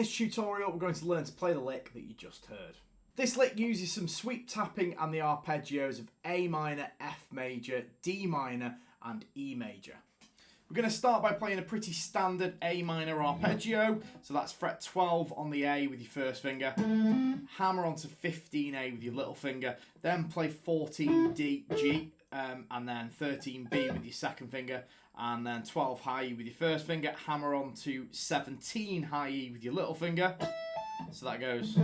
this tutorial, we're going to learn to play the lick that you just heard. This lick uses some sweep tapping and the arpeggios of A minor, F major, D minor, and E major. We're going to start by playing a pretty standard A minor arpeggio. So that's fret 12 on the A with your first finger, hammer onto 15A with your little finger, then play 14D, G, and then 13B with your second finger, and then 12 high E with your first finger, hammer on to 17 high E with your little finger. So that goes.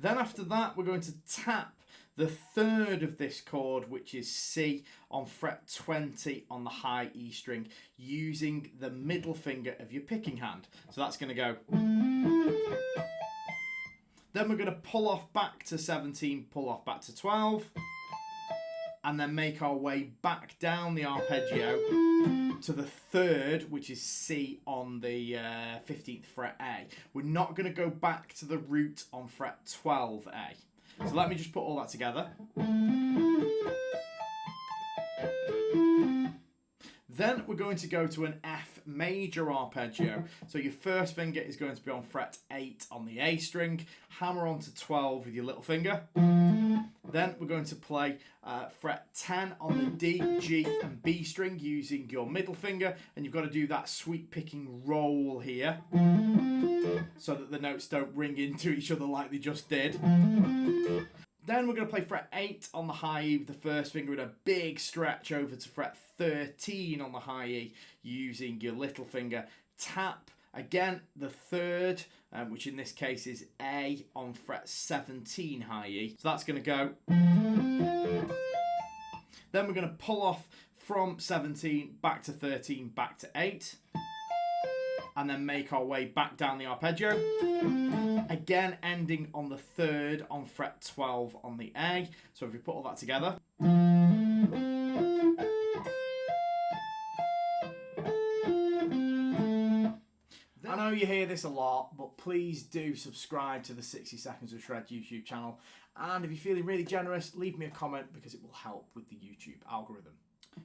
Then after that, we're going to tap the third of this chord, which is C, on fret 20 on the high E string, using the middle finger of your picking hand. So that's going to go. Then we're going to pull off back to 17, pull off back to 12, and then make our way back down the arpeggio to the third, which is C on the 15th fret A. We're not going to go back to the root on fret 12A. So let me just put all that together. Then we're going to go to an F major arpeggio. So your first finger is going to be on fret 8 on the A string, hammer on to 12 with your little finger. Then we're going to play fret 10 on the D, G and B string using your middle finger, and you've got to do that sweep picking roll here so that the notes don't ring into each other like they just did. Then we're going to play fret 8 on the high E with the first finger and a big stretch over to fret 13 on the high E using your little finger. Tap again the third, which in this case is A on fret 17 high E. So that's going to go. Then we're going to pull off from 17 back to 13 back to 8. And then make our way back down the arpeggio. Again, ending on the third on fret 12 on the A. So if we put all that together. I know you hear this a lot, but please do subscribe to the 60 Seconds of Shred YouTube channel. And if you're feeling really generous, leave me a comment because it will help with the YouTube algorithm.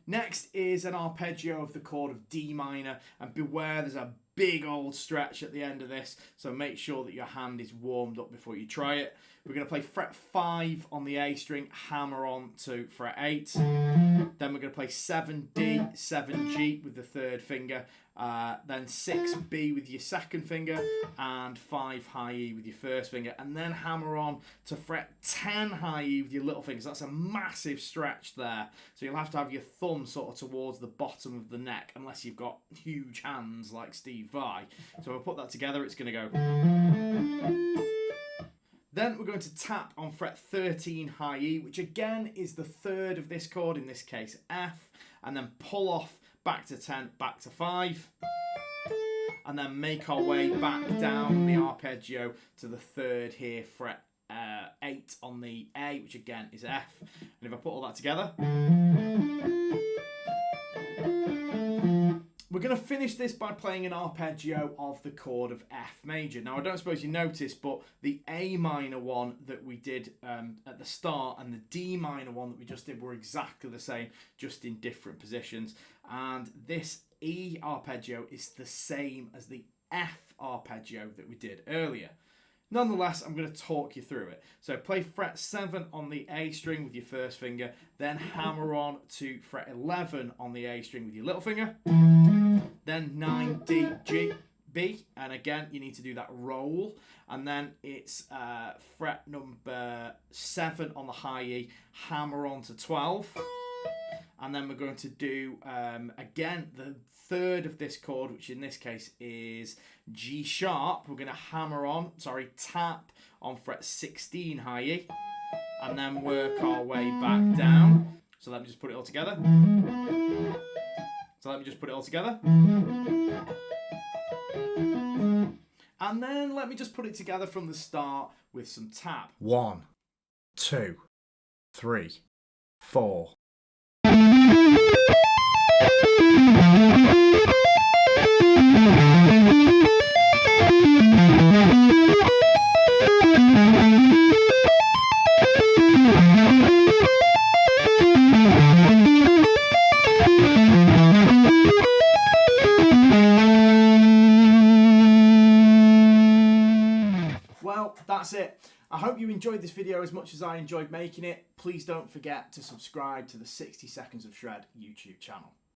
Next is an arpeggio of the chord of D minor, and beware there's a big old stretch at the end of this, so make sure that your hand is warmed up before you try it. We're going to play fret 5 on the A string, hammer on to fret 8. Then we're going to play 7D, 7G with the third finger, then 6B with your second finger, and 5 high E with your first finger, and then hammer on to fret 10 high E with your little fingers. That's a massive stretch there, so you'll have to have your thumb sort of towards the bottom of the neck, unless you've got huge hands like Steve Vai. So we'll put that together, it's going to go. Then we're going to tap on fret 13 high E, which again is the third of this chord, in this case F, and then pull off back to 10, back to 5, and then make our way back down the arpeggio to the third here, fret 8 on the A, which again is F. And if I put all that together, we're going to finish this by playing an arpeggio of the chord of F major. Now, I don't suppose you noticed, but the A minor one that we did at the start and the D minor one that we just did were exactly the same, just in different positions. And this E arpeggio is the same as the F arpeggio that we did earlier. Nonetheless, I'm going to talk you through it. So play fret 7 on the A string with your first finger, then hammer on to fret 11 on the A string with your little finger, then 9, D, G, B, and again you need to do that roll, and then it's fret number 7 on the high E, hammer on to 12, and then we're going to do again the third of this chord, which in this case is G sharp. We're going to tap on fret 16 high E, and then work our way back down. So let me just put it all together. And then let me just put it together from the start with some tap. 1, 2, 3, 4. Well, that's it. I hope you enjoyed this video as much as I enjoyed making it. Please don't forget to subscribe to the 60 Seconds of Shred YouTube channel.